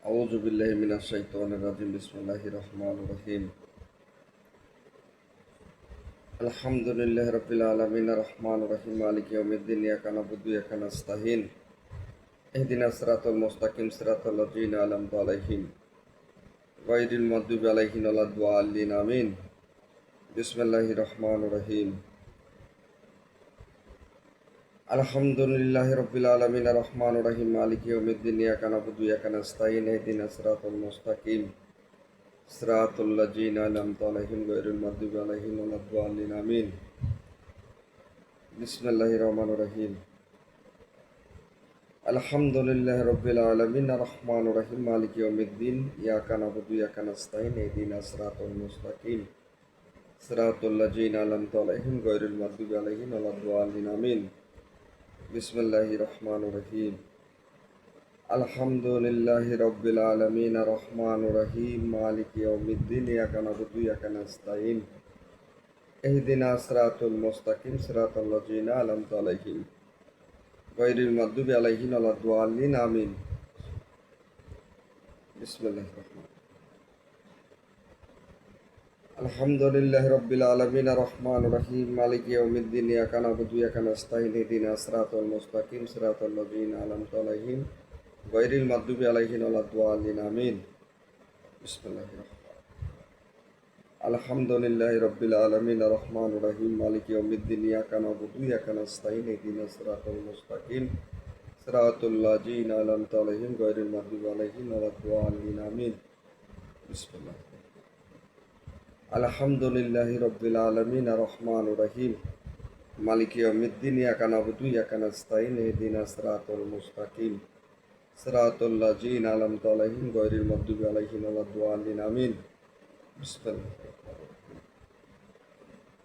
আউযু বিল্লাহি মিনাশ শাইতানির রাজিম বিসমিল্লাহির রহমানির রহিম আলহামদুলিল্লাহি রাব্বিল আলামিন রহমানির রহিম মালিকি ইয়াউমিদ্দিন ইয়াকা না'বুদু ওয়া ইয়াকা নাস্তাইন ইহদিনাস সিরাতাল মুস্তাকিম সিরাতাল লাযিনা আন'আমতা আলাইহিম গায়রিল মাগদুবি আলাইহিম ওয়ালাদ-দাল্লিন আমিন বিসমিল্লাহির রহমানির রহিম আলহামদুলিল্লাহি রাব্বিল আলামিন রহমানির রহিম মালিকি ইয়াউমিদ্দিন ইয়াকা না'বুদু ওয়া ইয়াকা নাস্তাইন ইহদিনাস সিরাতাল মুস্তাকিম সিরাতাল লাযিনা আন'আমতা আলাইহিম গায়রিল মাগদুবি আলাইহিম ওয়ালাদ-দাল্লিন আমিন বিসমিল্লাহির রহমানির রহিম আলহামদুলিল্লাহি রাব্বিল আলামিন রহমানির রহিম মালিকি ইয়াউমিদ্দিন ইয়াকা না'বুদু ওয়া ইয়াকা নাস্তাইন ইহদিনাস সিরাতাল মুস্তাকিম সিরাতাল লাযিনা আন'আমতা আলাইহিম গায়রিল মাগদুবি আলাইহিম ওয়ালাদ-দাল্লিন আমিন বিসমিল্লাহির রহমানির রহিম আলহামদুলিল্লাহি রাব্বিল আলামিন রহমানির রহিম মালিকি ইয়াউমিদ্দিন ইয়াকা না'বুদু ওয়া ইয়াকা নাস্তাইন ইহদিনাস সিরাতাল মুস্তাকিম সিরাতাল লাযিনা আন'আমতা আলাইহিম গায়রিল মাগদুবি আলাইহিম ওয়ালাদ-দাল্লিন আমিন বিসমিল্লাহির রহমানির আলহামদুলিল্লাহি রাব্বিল আলামিন রহমানির রহিম মালিকি ইয়াউমিদ্দিন ইয়াকা না'বুদু ওয়া ইয়াকা নাস্তাইন ইহদিনাস সিরাতাল মুস্তাকিম সিরাতাল লাযিনা আন'আমতা আলাইহিম গায়রিল মাগদুবি আলাইহিম ওয়ালাদ-দাল্লিন আমিন বিসমিল্লাহির রহমানির আলহামদুলিল্লাহি রাব্বিল আলামিন রহমানির রহিম মালিকি ইয়াউমিদ্দিন ইয়াকা না'বুদু ওয়া ইয়াকা নাস্তাইন ইহদিনাস সিরাতাল মুস্তাকিম সিরাতাল লাযিনা আন'আমতা আলাইহিম গায়রিল মাগদুবি আলাইহিম ওয়ালাদ-দাল্লিন আমিন বিসমিল্লাহির আলহামদুলিল্লাহি রাব্বিল আলামিন রহমানির রহিম মালিকি ইয়াউমিদ্দিন ইয়াকা না'বুদু ওয়া ইয়াকা নাস্তাইন ইহদিনাস সিরাতাল মুস্তাকিম সিরাতাল লাযিনা আন'আমতা আলাইহিম গায়রিল মাগদুবি আলাইহিম ওয়ালাদ-দাল্লিন আমিন বিসমিল্লাহির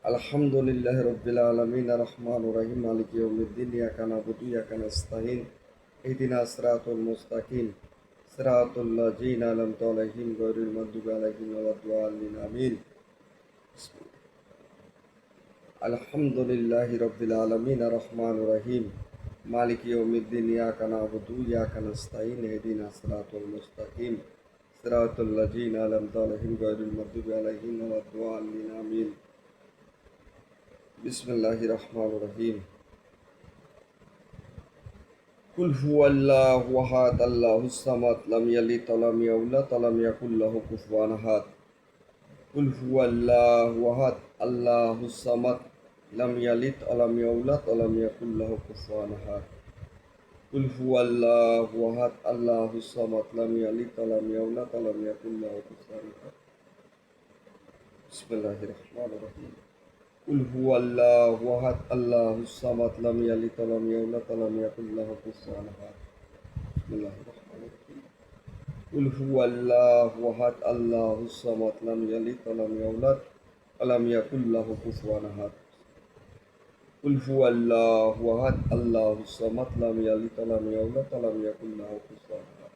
আলহামদুলিল্লাহি রাব্বিল আলামিন রহমানির রহিম মালিকি ইয়াউমিদ্দিন ইয়াকা না'বুদু ওয়া ইয়াকা নাস্তাইন ইহদিনাস সিরাতাল মুস্তাকিম সিরাতাল লাযিনা আন'আমতা আলাইহিম গায়রিল মাগদুবি আলাইহিম ওয়ালাদ-দাল্লিন আমিন আলহামদুলিল্লাহি রাব্বিল আলামিন রহমানির রহিম মালিকি ইয়াউমিদ্দিন ইয়াকা না'বুদু ওয়া ইয়াকা নাস্তাইন ইহদিনাস সিরাতাল মুস্তাকিম সিরাতাল লাযিনা আন'আমতা আলাইহিম গায়রিল মাগদুবি আলাইহিম ওয়ালাদ-দাল্লিন আমিন বিসমিল্লাহির রহমানির রহিম কুল হুয়াল্লাহু আহাদ আল্লাহুস সামাদ লাম ইয়ালিদ ওয়া লাম ইউলাদ ওয়া লাম ইয়াকুল লাহু কুফুয়ান আহাদ কুল হুয়াল্লাহু আহাদ আল্লাহুস সামাদ লাম ইয়ালিদ ওয়া লাম ইউলাদ ওয়া লাম ইয়াকুল লাহু কুফুয়ান আহাদ কুল হুয়াল্লাহু আহাদ আল্লাহুস সামাদ লাম ইয়ালিদ ওয়া লাম ইউলাদ ওয়া লাম ইয়াকুল লাহু কুফুয়ান আহাদ বিসমিল্লাহির রহমানির রহিম কুল হুয়াল্লাহু আহাদ আল্লাহুস সামাদ লাম ইয়ালিদ ওয়া লাম ইউলাদ ওয়া লাম ইয়াকুল লাহু কুফুয়ান আহাদ বিসমিল্লাহির রহমানির রহিম কুল হুয়াল্লাহু আহাদ আল্লাহুস সামাদ লাম ইয়ালিদ ওয়া লাম ইউলাদ ওয়া লাম ইয়াকুল লাহু কুফুয়ান আহাদ কুল হুয়াল্লাহু আহাদ আল্লাহুস সামাদ লাম ইয়ালিদ ওয়া লাম ইউলাদ ওয়া লাম ইয়াকুল লাহু কুফুয়ান আহাদ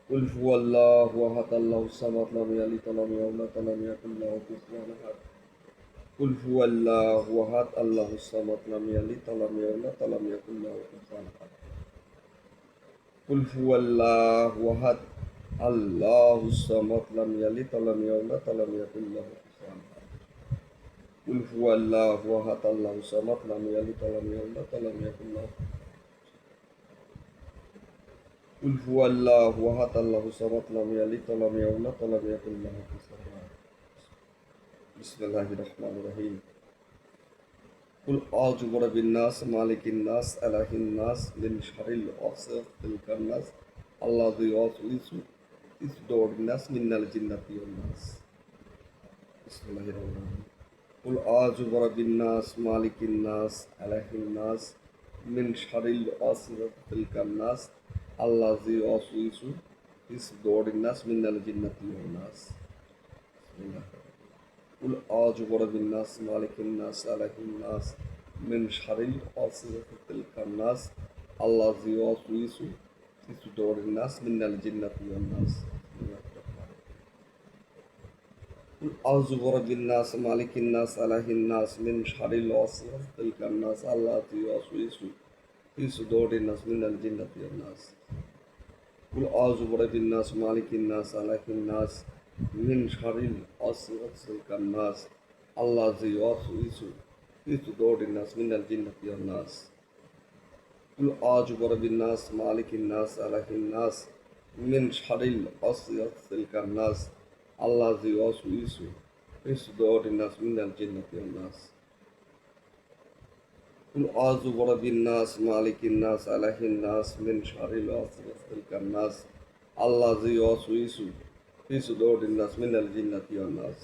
কুল হুয়াল্লাহু আহাদ আল্লাহুস সামাদ লাম ইয়ালিদ ওয়া লাম ইউলাদ ওয়া লাম ইয়াকুল লাহু কুফুয়ান আহাদ কুল হুয়াল্লাহু আহাদ আল্লাহুস সামাদ লাম ইয়ালিদ ওয়া লাম ইউলাদ ওয়া লাম ইয়াকুল লাহু কুফুয়ান আহাদ কুল হুয়াল্লাহু আহাদ আল্লাহুস সামাদ লাম ইয়ালিদ ওয়া লাম ইউলাদ ওয়া লাম ইয়াকুল লাহু কুফুয়ান আহাদ কুল হুয়াল্লাহু আহাদ আল্লাহুস সামাদ লাম ইয়ালিদ ওয়া লাম ইউলাদ ওয়া লাম ইয়াকুল লাহু কুল হুয়াল্লাহু আহাদ আল্লাহুস সামাদ লাম ইয়ালিদ ওয়া লাম ইউলাদ ওয়া লাম ইয়াকুল লাহু কুফুয়ান আহাদ বিসমিল্লাহির রহমানির রহিম কুল আউযু বিরাব্বিন নাস মালিকিন নাস ইলাহিন নাস মিন শারিল ওয়াসওয়াসিল খান্নাস আল্লাযী ইউওয়াসওয়িসু ফি সুদুরিন নাস মিনাল জিন্নাতি ওয়ান নাস বিসমিল্লাহির রহমানির রহিম কুল আউযু বিরাব্বিন নাস মালিকিন নাস ইলাহিন নাস মিন শারিল ওয়াসওয়াসিল খান্নাস আল্লাযী ইউওয়াসওয়িসু ফি সুদুরিন নাস মিনাল জিন্নাতি ওয়ান নাস কুল আউযু বিরাব্বিন নাস মালিকিন নাস ইলাহিন নাস মিন শারিল ওয়াসওয়াসিল খান্নাস আল্লাযী ইউওয়াসওয়িসু ফি সুদুরিন নাস মিনাল জিন্নাতি ওয়ান নাস কুল আউযু বিরাব্বিন নাস মালিকিন নাস ইলাহিন নাস মিন শারিল ওয়াসওয়াসিল খান্নাস আল্লাযী ইউওয়াসওয়িসু ফি সুদুরিন নাস মিনাল জিন্নাতি ওয়ান নাস কুল আউযু বিরাব্বিন নাস মালিকিন নাস ইলাহিন নাস মিন শারিল ওয়াসওয়াসিল খান্নাস আল্লাযী ইউওয়াসওয়িসু ফি সুদুরিন নাস মিনাল জিন্নাতি ওয়ান নাস কুল আউযু বিরাব্বিন নাস মালিকিন নাস ইলাহিন নাস মিন শারিল ওয়াসওয়াসিল খান্নাস আল্লাযী ইউওয়াসওয়িসু ফি সুদুরিন নাস মিনাল জিন্নাতি ওয়ান নাস কুল আউযু বিরাব্বিন নাস মালিকিন নাস ইলাহিন নাস মিন শারিল ওয়াসওয়াসিল খান্নাস আল্লাযী ইউওয়াসওয়িসু ফি সুদুরিন নাস মিনাল জিন্নাতি ওয়ান নাস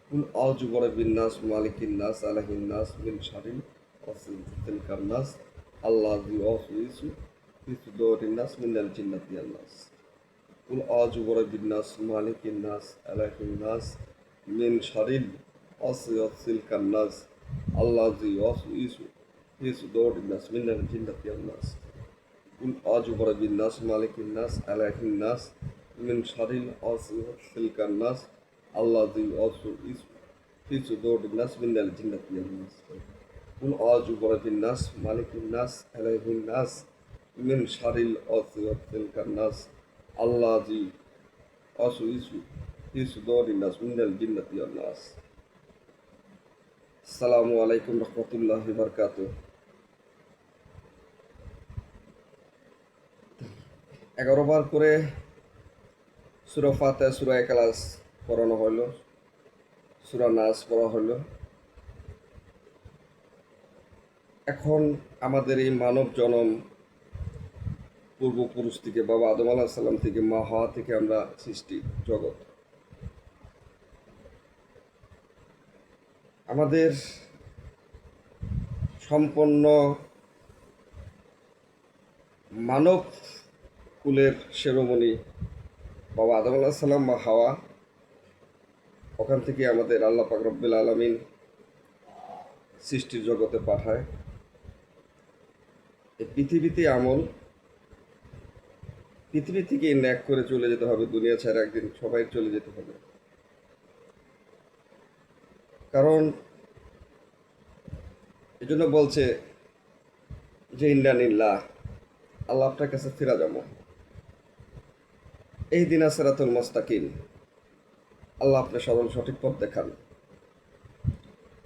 কুল আউযু বিরাব্বিন নাস মালিকিন নাস ইলাহিন নাস মিন শারিল ওয়াসওয়াসিল খান্নাস আল্লাযী ইউওয়াসওয়িসু ফি সুদুরিন নাস মিনাল জিন্নাতি ওয়ান নাস কুল আউযু বিরাব্বিন নাস মালিকিন নাস ইলাহিন নাস মিন শারিল ওয়াসওয়াসিল খান্নাস আল্লাযী ইউওয়াসওয়িসু ফি সুদুরিন নাস মিনাল জিন্নাতি ওয়ান নাস কুল আউযু বিরাব্বিন নাস মালিকিন নাস ইলাহিন নাস মিন শারিল ওয়াসওয়াসিল খান্নাস আল্লাযী ইউওয়াসওয়িসু ফি সুদুরিন নাস মিনাল জিন্নাতি ওয়ান নাস কুল আউযু বিরাব্বিন নাস মালিকিন নাস ইলাহিন নাস মিন শারিল ওয়াসওয়াসিল খান্নাস আল্লাযী ইউওয়াসওয়িসু ফি সুদুরিন নাস মিনাল জিন্নাতি ওয়ান নাস। আসসালামু আলাইকুম রহমতুল্লাহি ওয়া বারাকাতুহু। 11 বার করে সূরা ফাতিহা, সূরা ইখলাস পড়ানো হলো, সূরা নাস পড়া হলো। এখন আমাদের এই মানব জনম পূর্বপুরুষ থেকে, বাবা আদম আলাইহিস সালাম থেকে, মা হাওয়া থেকে আমরা সৃষ্টি জগৎ। আমাদের সম্পন্ন মানব কুলের শিরোমণি বাবা আদম আলাইহিস সালাম, মা হাওয়া, ওখান থেকে আমাদের আল্লাহ পাক রব্বুল আলামিন সৃষ্টির জগতে পাঠায়। এই পৃথিবীতে আমল, পৃথিবী থেকে ন্যাক করে চলে যেতে হবে, দুনিয়া ছাড়া একদিন সবাই চলে যেতে হবে। কারণ এই জন্য বলছে যে ইন্নানিল্লাহ, আল্লাহ আপনার কাছে ফিরা যাবো। এই দিন সিরাতুল মুস্তাকিম, আল্লাহ আপনার সরল সঠিক পথ দেখান।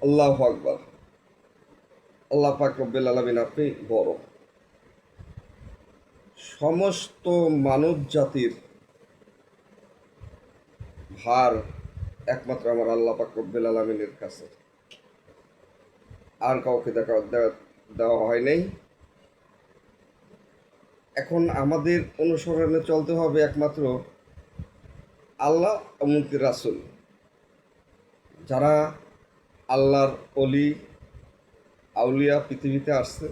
আল্লাহু আকবার। আল্লাহ পাক রব্বুল আলামিন আপনি বড়। সমস্ত মানব জাতির ভার একমাত্র আমার আল্লাহ পাক রব্বুল আলামিনের কাছে, আর কাউকে দেওয়া হয় নাই। এখন আমাদের অনুসরণে চলতে হবে একমাত্র আল্লাহ এমনকি রাসূল, যারা আল্লাহর অলি আউলিয়া পৃথিবীতে আসছে,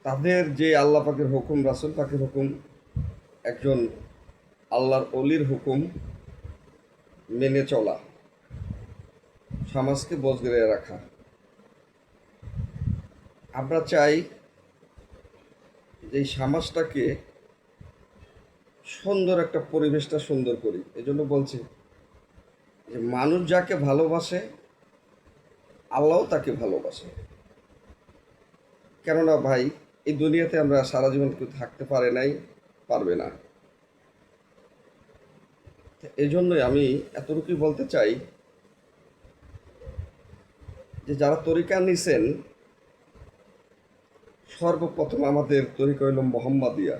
তাদের যে আল্লাহ পাকের হুকুম, রাসূল পাকের হুকুম, একজন আল্লাহর অলির হুকুম মেনে চলা, সমাজকে বজগিরে রাখা। আমরা চাই যে এই সমাজটাকে সুন্দর একটা পরিবেশটা সুন্দর করি। এই জন্য বলছি যে মানুষ যাকে ভালোবাসে আল্লাহও তাকে ভালোবাসে। কেননা ভাই, এই দুনিয়াতে আমরা সারা জীবন কেউ থাকতে পারে নাই, পারবে না। এই জন্যই আমি এতটুকুই বলতে চাই যে যারা তরিকা নিছেন, সর্বপ্রথম আমাদের তরিকা হইল মুহাম্মাদিয়া,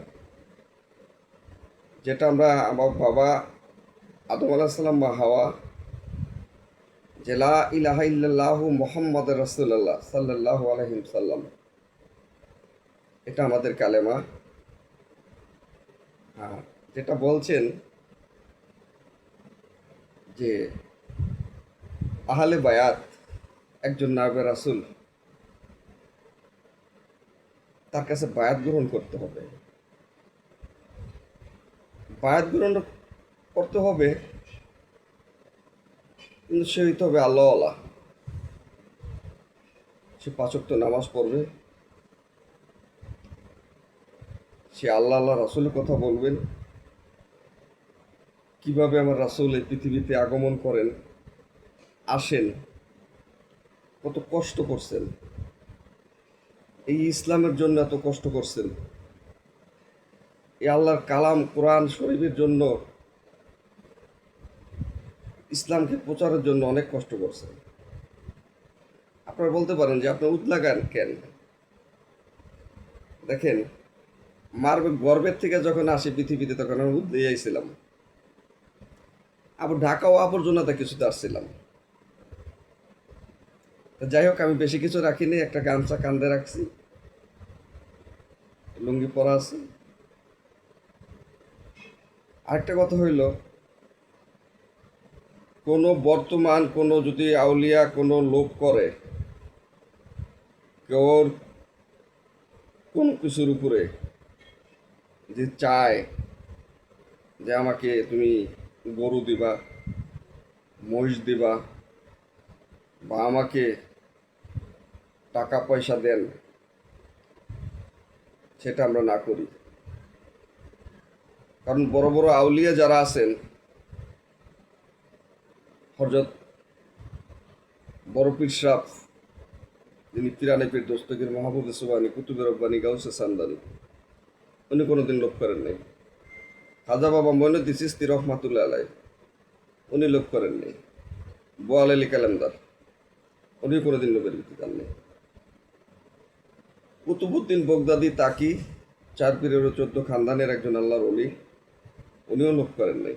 যেটা আমরা আমার বাবা আদম আলাইহিস সালাম, মা হাওয়া, যে লা ইলাহা ইল্লাল্লাহু মুহাম্মাদুর রাসূলুল্লাহ সাল্লাল্লাহু আলাইহি ওয়াসাল্লাম, এটা আমাদের কালেমা। যেটা বলছেন যে আহলে বায়াত, একজন নায়েবে রাসূল, তার কাছে বায়াত গ্রহণ করতে হবে। বায়াত গ্রহণ করতে হবে, কিন্তু সে হইতে হবে আল্লাহওয়ালা। সে 5 ওয়াক্ত নামাজ পড়বে, সে আল্লাহ আল্লাহ রাসূলের কথা বলবেন, কিভাবে আমার রাসূল এই পৃথিবীতে আগমন করেন, আসেন, কত কষ্ট করছেন, এই ইসলামের জন্য এত কষ্ট করছেন, এই আল্লাহর কালাম কোরআন শরীফের জন্য, ইসলামকে প্রচারের জন্য অনেক কষ্ট করছেন। আপনারা বলতে পারেন যে আপনার উতলা গান কেন? দেখেন, মার গর্বের থেকে যখন আসি পৃথিবীতে তখন আমি উতলে যাইছিলাম, আবার ঢাকা ও আবর্জনাতে কিছুতে আসছিলাম। যাই হোক, আমি বেশি কিছু রাখিনি, একটা গামছা কান্দে রাখছি, লুঙ্গি পরা আছে। আরেকটা কথা হইল, কোনো বর্তমান কোনো যদি আউলিয়া কোনো লোক করে, কেউ কোনো কিছুর উপরে যে চায় যে আমাকে তুমি গরু দিবা, মহিষ দিবা, বা আমাকে টাকা পয়সা দেন, সেটা আমরা না করি। কারণ বড় বড় আউলিয়া যারা আছেন, হযরত বড় পীর সাহ, যিনি পিরানে পীর দস্তগীর মাহবুব সুবানি কুতুবে রব্বানি গাউসে সান্দানি, উনি কোনোদিন লোভ করেন নাই। খাজা বাবা মইনুদ্দিন চিশতি রহমাতুল্লাহ আলাই, উনি লোভ করেন নাই। বোয়াল আলী কালান্দার, উনি কোনোদিন লোভের ভিত্তি দেন নেই। কুতুবুদ্দিন বগদাদি তাকি, চার পীরের 14 খানদানের একজন আল্লাহর অলি, উনিও লোভ করেন নাই।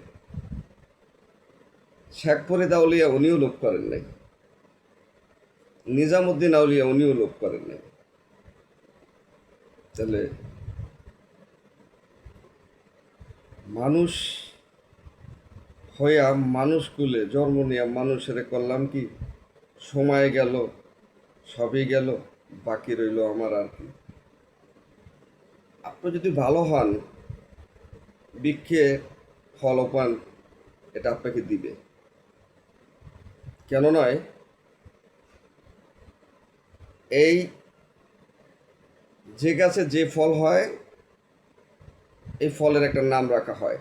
শেখ ফরিদ আউলিয়া, উনিও লোভ করেন নাই। নিজামুদ্দিন আউলিয়া, উনিও লোভ করেন নাই। তাহলে মানুষ হইয়া মানুষ কুলে জন্ম নিয়া মানুষের করলাম কি? সময় গেল, সবই গেল, বাকি রইল আমার আর কি। আপনি যদি ভালো হন, বৃক্ষে ফল পান, এটা আপনাকে দিবে। কেন নয়, এই যে গাছে যে ফল হয়, এই ফলের একটা নাম রাখা হয়।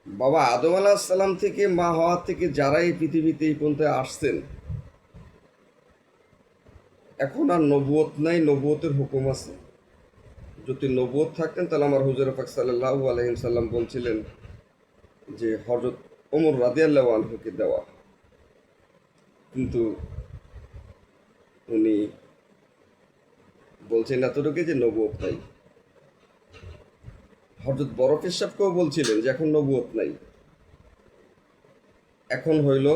বাবা আদম আলাহিসাল্লাম থেকে, মা হওয়া থেকে যারা এই পৃথিবীতে এই পর্যন্ত আসছেন, এখন আর নবুয়ত নাই, নবুয়তের হুকুম আছে। যদি নবুয়ত থাকতেন তাহলে আমার হুজুর পাক সাল্লাল্লাহু আলাইহি সাল্লাম বলছিলেন যে হযরত ওমর রাদিয়াল্লাহু আনহুকে দেওয়া, কিন্তু উনি বলছেন এতটুকু যে নবুয়ত নাই। হযরত বরফ সাহেবকেও বলছিলেন যে এখন নবুয়ত নাই, এখন হইল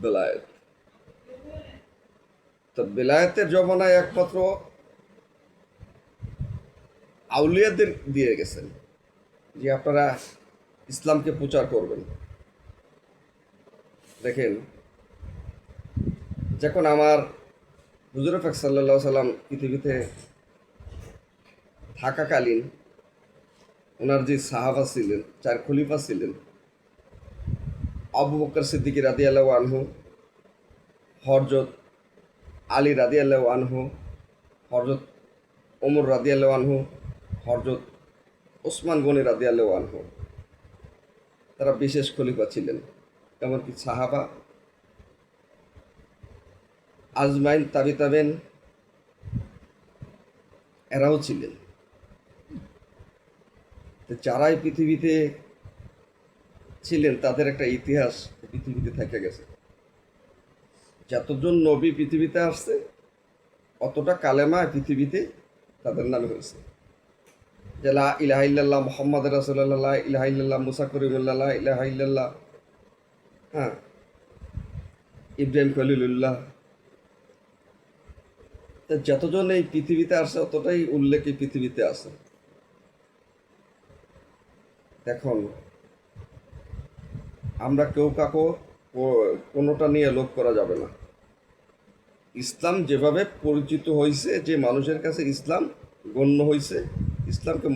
বেলায়েত। তো বেলায়েতের জমানায় একমাত্র আউলিয়াদের দিয়ে গেছেন যে আপনারা ইসলামকে প্রচার করবেন। দেখেন, যখন আমার হুজুর পাক সাল্লাল্লাহু সাল্লাম পৃথিবীতে থাকাকালীন ওনার যে সাহাবা ছিলেন, 4 খলিফা ছিলেন, আবু বকর সিদ্দিক রাদিয়াল্লাহু আনহু, হযরত আলী রাদিয়াল্লাহু আনহু, হযরত ওমর রাদিয়াল্লাহু আনহু, হযরত ওসমান গনি রাদিয়াল্লাহু আনহু, তারা বিশেষ খলিফা ছিলেন। এমনকি সাহাবা আজমাইন, তাবেন, এরাও ছিলেন। তো যারাই পৃথিবীতে ছিলেন তাদের একটা ইতিহাস পৃথিবীতে থেকে গেছে। যতজন নবী পৃথিবীতে আসছে, অতটা কালেমা পৃথিবীতে তাদের নামে হয়েছে। যে লা ইলাহা ইল্লাল্লাহ মুহাম্মদ রাসূলুল্লাহ, লা ইলাহা ইল্লাল্লাহ মুসা করিমুল্লাহ, লা ইলাহা ইল্লাল্লাহ, হ্যাঁ, ইব্রাহিম খলিলুল্লাহ। তো যতজন এই পৃথিবীতে আসে, অতটাই উল্লেখ এই পৃথিবীতে আছে। এখন আমরা কেউ কাকো কোনোটা নিয়ে লোভ করা যাবে না। ইসলাম যেভাবে পরিচিত হয়েছে, যে মানুষের কাছে ইসলাম গণ্য হয়েছে, ইসলামকে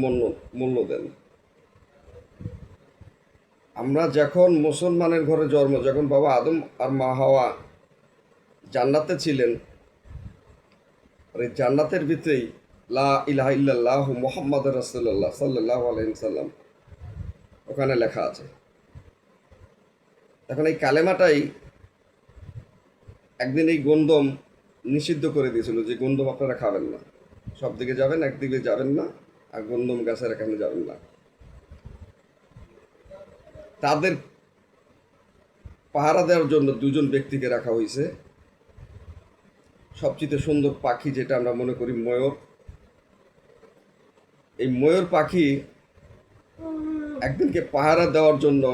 মূল্য দেন। আমরা যখন মুসলমানের ঘরে জন্ম, যখন বাবা আদম আর মা হাওয়া জান্নাতে ছিলেন, আর এই জান্নাতের ভিতরেই লা ইলাহা ইল্লাল্লাহ মুহাম্মাদুর রাসূলুল্লাহ সাল্লাল্লাহু আলাইহি সাল্লাম ওখানে লেখা আছে। এখন এই কালেমাটাই একদিন এই গন্ধম নিষিদ্ধ করে দিয়েছিল যে গন্ধম আপনারা খাবেন না, সব দিকে যাবেন, একদিকে যাবেন না, আর গন্ধম গাছের এখানে যাবেন না। তাদের পাহারা দেওয়ার জন্য দুজন ব্যক্তিকে রাখা হয়েছে। সবচেয়ে সুন্দর পাখি যেটা আমরা মনে করি ময়ূর, এই ময়ূর পাখি একদিনকে পাহারা দেওয়ার জন্য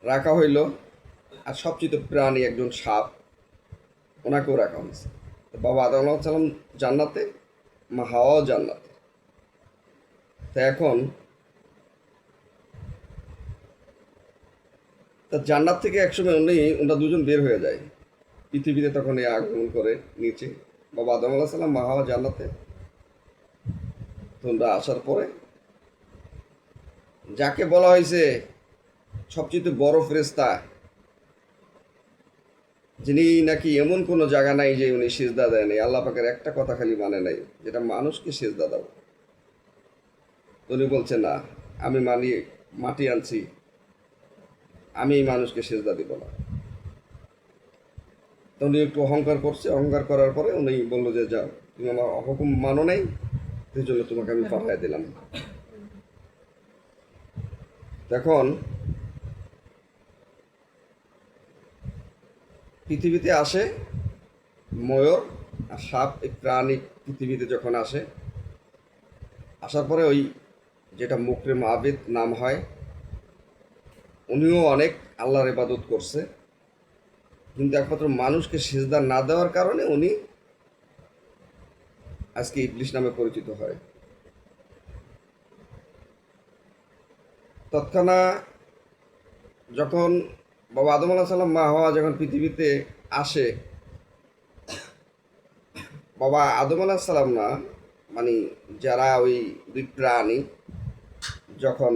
রাখা হইল। আর সবচেয়ে প্রাণী একজন সাপ, ওনাকেও রাখা হয়েছে। বাবা আদম আলাইহিস সালাম জান্নাতে, মা হাওয়াও জান্নাতে। তা এখন তা জান্নাত থেকে একসময় ওনারা দুজন বের হয়ে যায় পৃথিবীতে, তখন এই আগমন করে নিচে। বাবা আদম আলাইহিস সালাম, মা হাওয়া জান্নাতে। তোমরা আসার পরে যাকে বলা হয়েছে সবচেয়ে বড় ফেরেশতা, যিনি নাকি এমন কোনো জায়গা নাই যে উনি সিজদা দেয় নাই, আল্লাহ পাকের একটা কথা খালি মানে নাই, যেটা মানুষকে সিজদা দাও। উনি বলছে না, আমি মাটি আনছি, আমি এই মানুষকে সিজদা দিব না। তো উনি একটু অহংকার করছে, অহংকার করার পরে উনি বললো যে যাও, তুমি আমার হুকুম মানো নাই, সেই জন্য তোমাকে আমি পাঠাই দিলাম। এখন পৃথিবীতে আসে ময়ূর আর সাপ, এই প্রাণী পৃথিবীতে যখন আসে, আসার পরে ওই যেটা মুকরিম আবিদ নাম হয়, উনিও অনেক আল্লাহর ইবাদত করছে, কিন্তু একমাত্র মানুষকে সিজদা না দেওয়ার কারণে উনি আজকে ইবলিস নামে পরিচিত হয়। তৎক্ষণাৎ যখন বাবা আদম আলাইহিস সালাম, মা হাওয়া যখন পৃথিবীতে আসে, বাবা আদম আলাইহিস সালাম না, মানে যারা ওই দুই প্রাণী যখন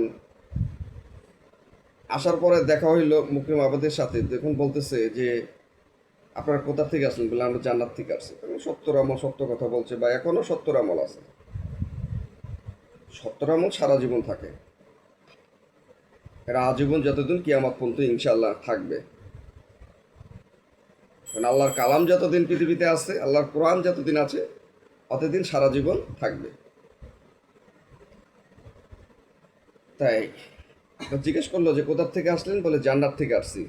আসার পরে দেখা হইল মুকরিম আবাদের সাথে, দেখুন বলতেছে যে আপনারা কোথা থেকে আসলেন? বলে আমরা জান্নাত থেকে আসছি। সত্তর আমল, সত্য কথা বলছে, বা এখনো সত্তর আমল আছে। সত্তর আমল সারা জীবন থাকে, এরা আজীবন যতদিন কিয়ামত পর্যন্ত ইনশাআল্লাহ থাকবে। কারণ আল্লাহর কালাম যতদিন পৃথিবীতে আছে, আল্লাহর কোরআন যতদিন আছে, অতদিন সারা জীবন থাকবে। তাই জিজ্ঞেস করলো যে কোথা থেকে আসলেন? বলে জান্নাত থেকে আসছি।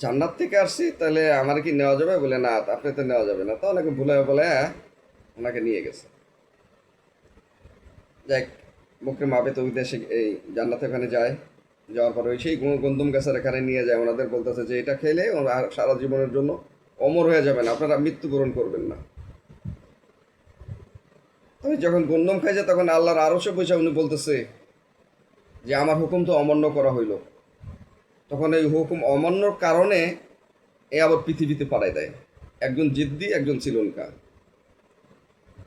জান্নাত থেকে আসছি, তাহলে আমার কি নেওয়া যাবে? বলে না, আপনি তো নেওয়া যাবে না। তো অনেকে ভুলে বলে ওনাকে নিয়ে গেছে। যাই, মুকরিম আবিদ ওই দেশে এই জান্নাতে ওখানে যায়, যাওয়ার পরে ওই সেই গন্ধম গাছের এখানে নিয়ে যায়। ওনাদের বলতেছে যে এটা খেলে ওরা সারা জীবনের জন্য অমর হয়ে যাবেন, আপনারা মৃত্যুবরণ করবেন না। তবে যখন গন্ধম খাইছে, তখন আল্লাহর আরশে বসে উনি বলতেছে যে আমার হুকুম তো অমান্য করা হইল। তখন এই হুকুম অমান্যর কারণে এ আবার পৃথিবীতে পাঠায় দেয় একজন জিদ্দি, একজন শ্রীলঙ্কা।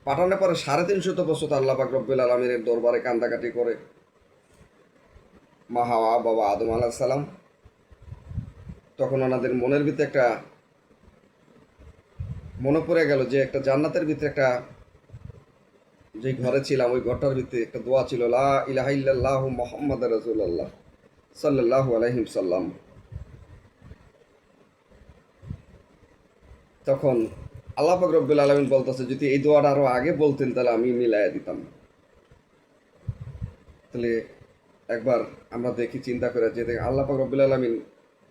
পাঠানোর পরে 350 বছর আল্লাহ পাক রব্বুল আলামিনের দরবারে কান্দাকাটি করে মা হাওয়া, বাবা আদম আলাইহিস সালাম। তখন ওনাদের মনের ভিতরে একটা মনে পড়ে গেল যে একটা জান্নাতের ভিতরে একটা, যে ঘরে ছিলাম ওই ঘরটার ভিতরে একটা দোয়া ছিল, লা ইলাহা ইল্লাল্লাহু মুহাম্মাদুর রাসূলুল্লাহ সাল্লাল্লাহু আলাইহি সাল্লাম। তখন আল্লাহ পাক রব্বুল আলামিন বলতেছে, যদি এই দোয়াটা আরো আগে বলতেন তাহলে আমি মিলাইয়া দিতাম। তাহলে একবার আমরা দেখি, চিন্তা করে যে আল্লাহ পাক রব্বুল আলামিন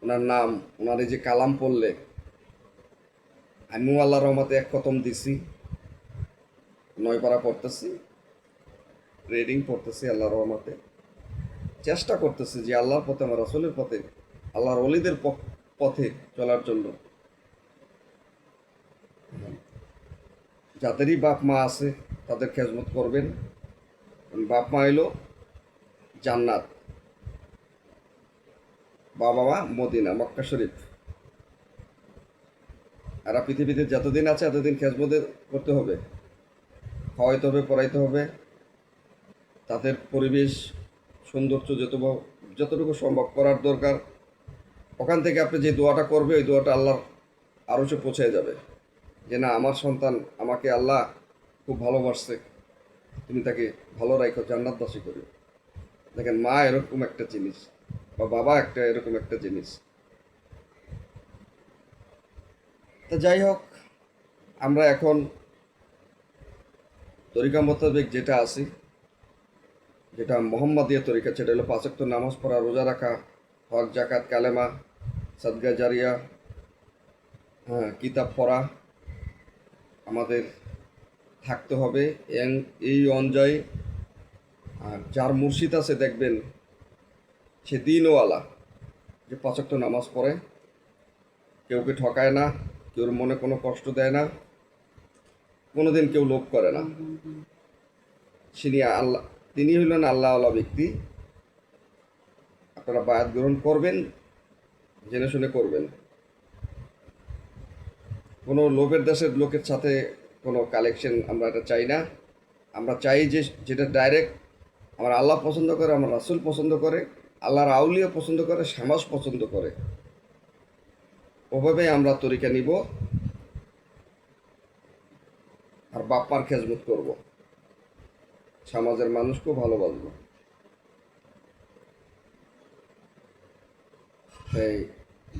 ওনার নাম, ওনার এই যে কালাম পড়লে, আমিও আল্লাহর রহমতে এক খতম দিছি, 9 পারা পড়তেছি, রিডিং পড়তেছি আল্লাহর রহমতে। চেষ্টা করতেছি যে আল্লাহর পথে, আমার রাসূলের পথে, আল্লাহর ওলিদের পথে চলার জন্য। যাদেরই বাপ মা আছে তাদের খেজমত করবেন। বাপ মা এলো জান্নাত, বাবা মা মদিনা, মক্কা শরীফ। আর পৃথিবীতে যতদিন আছে এতদিন খেজমত করতে হবে, খাওয়াইতে হবে, পড়াইতে হবে। তাদের পরিবেশ সৌন্দর্য যতটুকু সম্ভব করার দরকার। ওখান থেকে আপনি যে দোয়াটা করবে, ওই দোয়াটা আল্লাহর আরশে পৌঁছে যাবে যে না, আমার সন্তান আমাকে আল্লাহ খুব ভালোবাসছে, তুমি তাকে ভালো রাখো, জান্নাতবাসী করি। দেখেন, মা এরকম একটা জিনিস, বা বাবা একটা এরকম একটা জিনিস। তো যাই হোক, আমরা এখন তরিকা মোতাবেক যেটা আছি, যেটা মোহাম্মদীয় তরিকা, সেটা হলো 5 ওয়াক্ত নামাজ পড়া, রোজা রাখা, হজ জাকাত কালেমা, সাদগা জারিয়া, হ্যাঁ, কিতাব পড়া আমাদের থাকতে হবে। এই অনুযায়ী যার মুর্শিদ আছে দেখবেন সে দিনওয়ালা, যে 5 ওয়াক্ত নামাজ পড়ে, কেউকে ঠকায় না, কেউর মনে কোনো কষ্ট দেয় না, কোনোদিন কেউ লোভ করে না। তিনি হইলেন আল্লাহওয়ালা ব্যক্তি। আপনারা বায়াত গ্রহণ করবেন, জেনে শুনে করবেন। কোনো লোভের দেশের লোকের সাথে কোনো কালেকশন আমরা এটা চাই না। আমরা চাই যে যেটা ডাইরেক্ট আমার আল্লাহ পছন্দ করে, আমার রাসূল পছন্দ করে, আল্লাহর আউলিয়া পছন্দ করে, সমাজ পছন্দ করে, ওভাবেই আমরা তরিকা নিব আর বাপ মার খেজমত করব, সমাজের মানুষকেও ভালোবাসবো। তাই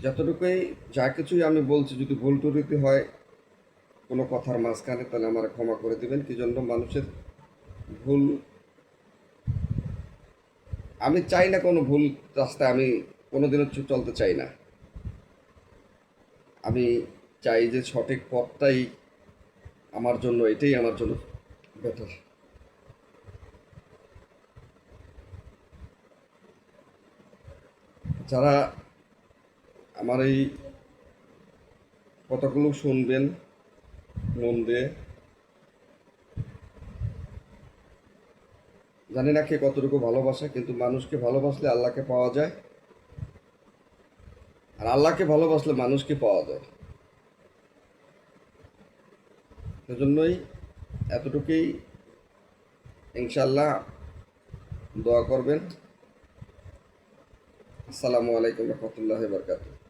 যতটুকুই যা কিছুই আমি বলছি, যদি ভুল ত্রুটি হয় কোনো কথার মাঝখানে, তাহলে আমার ক্ষমা করে দিবেন। কি জন্য মানুষের ভুল, আমি চাই না কোনো ভুল রাস্তায় আমি কোনোদিনও চলতে চাই না। আমি চাই যে সঠিক পথটাই আমার জন্য, এটাই আমার জন্য বেটার। যারা আমার এই কথাগুলো শুনবেন মন দিয়ে, জানি না কে কতটুকু ভালোবাসে, কিন্তু মানুষকে ভালোবাসলে আল্লাহকে পাওয়া যায়, আর আল্লাহকে ভালোবাসলে মানুষকে পাওয়া যায়। সেজন্যই এতটুকুই, ইনশাল্লাহ দোয়া করবেন। আসসালামু আলাইকুম রহমতুল্লাহি ওয়া বারাকাতুহু।